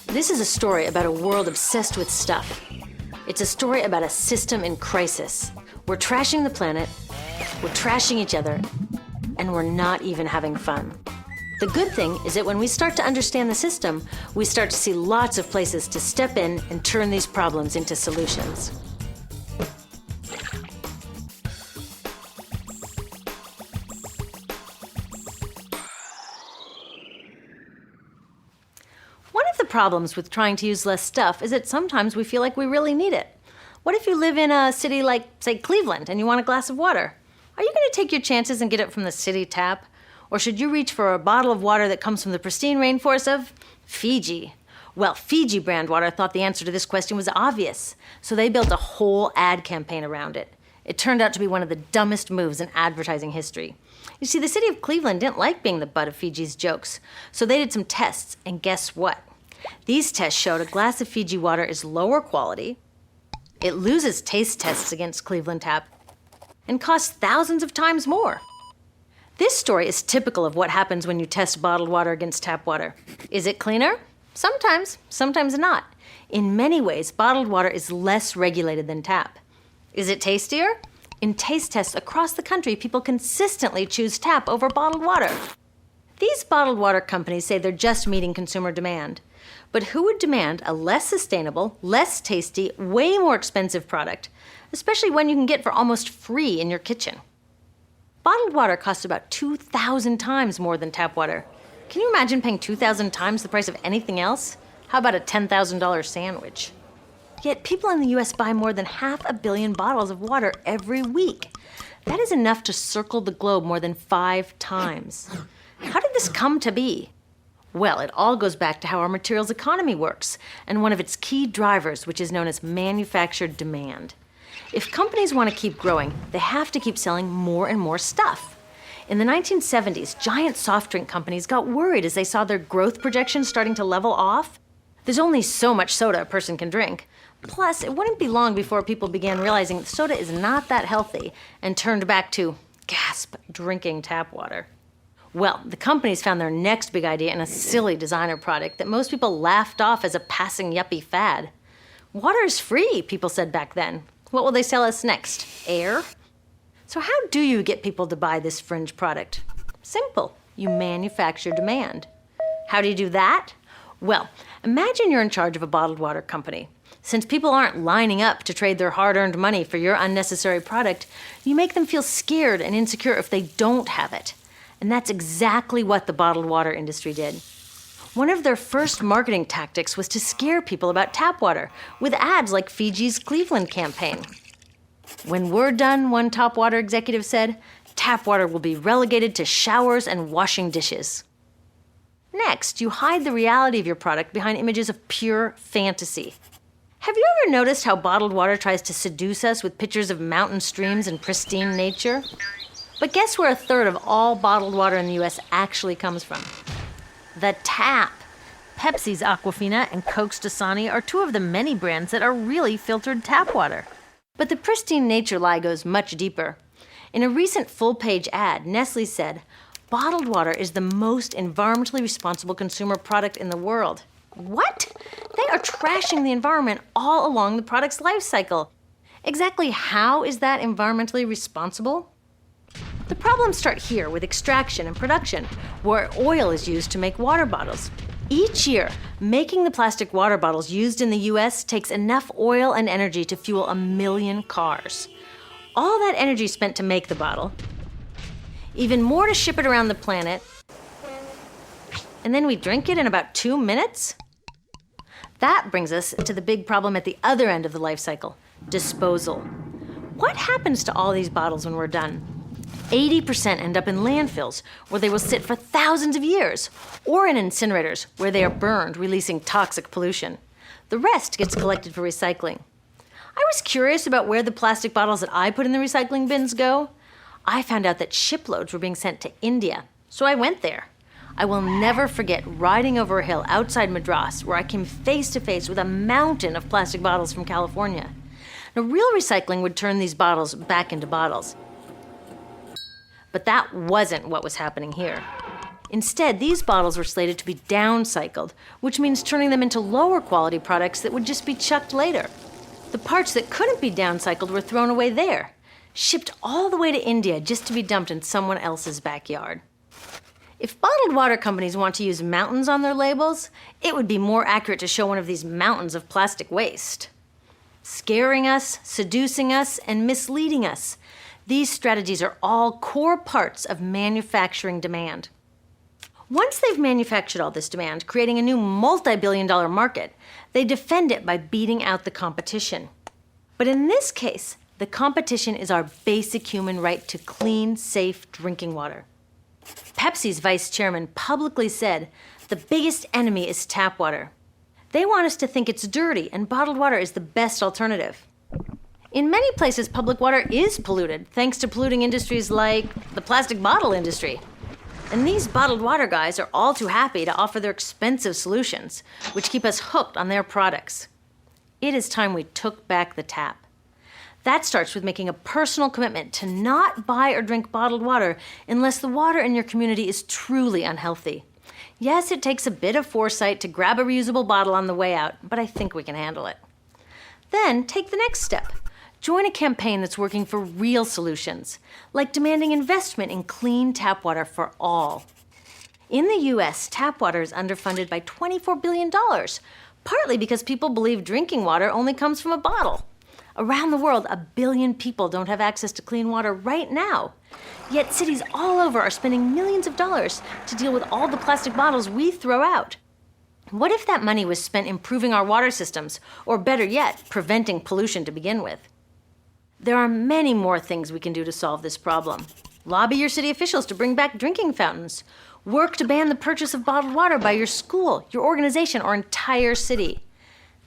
This is a story about a world obsessed with stuff. It's a story about a system in crisis. We're trashing the planet, we're trashing each other, and we're not even having fun. The good thing is that when we start to understand the system, we start to see lots of places to step in and turn these problems into solutions. One of the problems with trying to use less stuff is that sometimes we feel like we really need it. What if you live in a city like, say, Cleveland, and you want a glass of water? Are you going to take your chances and get it from the city tap? Or should you reach for a bottle of water that comes from the pristine rainforest of Fiji? Well, Fiji brand water thought the answer to this question was obvious, so they built a whole ad campaign around it. It turned out to be one of the dumbest moves in advertising history. You see, the city of Cleveland didn't like being the butt of Fiji's jokes, so they did some tests, and guess what? These tests showed a glass of Fiji water is lower quality, it loses taste tests against Cleveland Tap, and costs thousands of times more. This story is typical of what happens when you test bottled water against tap water. Is it cleaner? Sometimes, sometimes not. In many ways, bottled water is less regulated than tap. Is it tastier? In taste tests across the country, people consistently choose tap over bottled water. These bottled water companies say they're just meeting consumer demand. But who would demand a less sustainable, less tasty, way more expensive product, especially one you can get for almost free in your kitchen? Bottled water costs about 2,000 times more than tap water. Can you imagine paying 2,000 times the price of anything else? How about a $10,000 sandwich? Yet people in the US buy more than 500 million bottles of water every week. That is enough to circle the globe more than 5 times. How did this come to be? Well, it all goes back to how our materials economy works, and one of its key drivers, which is known as manufactured demand. If companies want to keep growing, they have to keep selling more and more stuff. In the 1970s, giant soft drink companies got worried as they saw their growth projections starting to level off. There's only so much soda a person can drink. Plus, it wouldn't be long before people began realizing that soda is not that healthy and turned back to, gasp, drinking tap water. Well, the companies found their next big idea in a silly designer product that most people laughed off as a passing yuppie fad. Water is free, people said back then. What will they sell us next? Air? So how do you get people to buy this fringe product? Simple. You manufacture demand. How do you do that? Well, imagine you're in charge of a bottled water company. Since people aren't lining up to trade their hard-earned money for your unnecessary product, you make them feel scared and insecure if they don't have it. And that's exactly what the bottled water industry did. One of their first marketing tactics was to scare people about tap water with ads like Fiji's Cleveland campaign. When we're done, one top water executive said, tap water will be relegated to showers and washing dishes. Next, you hide the reality of your product behind images of pure fantasy. Have you ever noticed how bottled water tries to seduce us with pictures of mountain streams and pristine nature? But guess where 1/3 of all bottled water in the US actually comes from? The tap. Pepsi's Aquafina and Coke's Dasani are 2 of the many brands that are really filtered tap water. But the pristine nature lie goes much deeper. In a recent full-page ad, Nestle said, bottled water is the most environmentally responsible consumer product in the world. What? They are trashing the environment all along the product's life cycle. Exactly how is that environmentally responsible? The problems start here with extraction and production, where oil is used to make water bottles. Each year, making the plastic water bottles used in the US takes enough oil and energy to fuel 1 million cars. All that energy spent to make the bottle, even more to ship it around the planet, and then we drink it in about 2 minutes? That brings us to the big problem at the other end of the life cycle, disposal. What happens to all these bottles when we're done? 80% end up in landfills, where they will sit for thousands of years, or in incinerators, where they are burned, releasing toxic pollution. The rest gets collected for recycling. I was curious about where the plastic bottles that I put in the recycling bins go. I found out that shiploads were being sent to India, so I went there. I will never forget riding over a hill outside Madras, where I came face to face with a mountain of plastic bottles from California. Now, real recycling would turn these bottles back into bottles. But that wasn't what was happening here. Instead, these bottles were slated to be downcycled, which means turning them into lower quality products that would just be chucked later. The parts that couldn't be downcycled were thrown away there, shipped all the way to India just to be dumped in someone else's backyard. If bottled water companies want to use mountains on their labels, it would be more accurate to show one of these mountains of plastic waste. Scaring us, seducing us, and misleading us. These strategies are all core parts of manufacturing demand. Once they've manufactured all this demand, creating a new multi-billion-dollar market, they defend it by beating out the competition. But in this case, the competition is our basic human right to clean, safe drinking water. Pepsi's vice chairman publicly said, the biggest enemy is tap water. They want us to think it's dirty and bottled water is the best alternative. In many places, public water is polluted, thanks to polluting industries like the plastic bottle industry. And these bottled water guys are all too happy to offer their expensive solutions, which keep us hooked on their products. It is time we took back the tap. That starts with making a personal commitment to not buy or drink bottled water unless the water in your community is truly unhealthy. Yes, it takes a bit of foresight to grab a reusable bottle on the way out, but I think we can handle it. Then take the next step. Join a campaign that's working for real solutions, like demanding investment in clean tap water for all. In the US, tap water is underfunded by $24 billion, partly because people believe drinking water only comes from a bottle. Around the world, 1 billion people don't have access to clean water right now. Yet cities all over are spending millions of dollars to deal with all the plastic bottles we throw out. What if that money was spent improving our water systems, or better yet, preventing pollution to begin with? There are many more things we can do to solve this problem. Lobby your city officials to bring back drinking fountains. Work to ban the purchase of bottled water by your school, your organization, or entire city.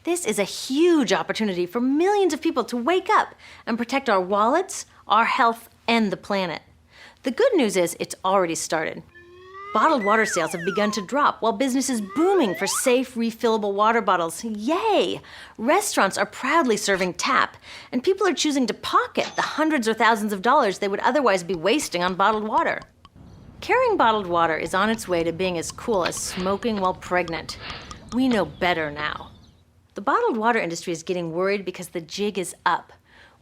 This is a huge opportunity for millions of people to wake up and protect our wallets, our health, and the planet. The good news is it's already started. Bottled water sales have begun to drop while business is booming for safe, refillable water bottles. Yay! Restaurants are proudly serving tap, and people are choosing to pocket the hundreds or thousands of dollars they would otherwise be wasting on bottled water. Carrying bottled water is on its way to being as cool as smoking while pregnant. We know better now. The bottled water industry is getting worried because the jig is up.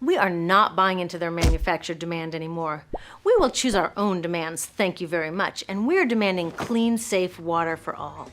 We are not buying into their manufactured demand anymore. We will choose our own demands, thank you very much, and we're demanding clean, safe water for all.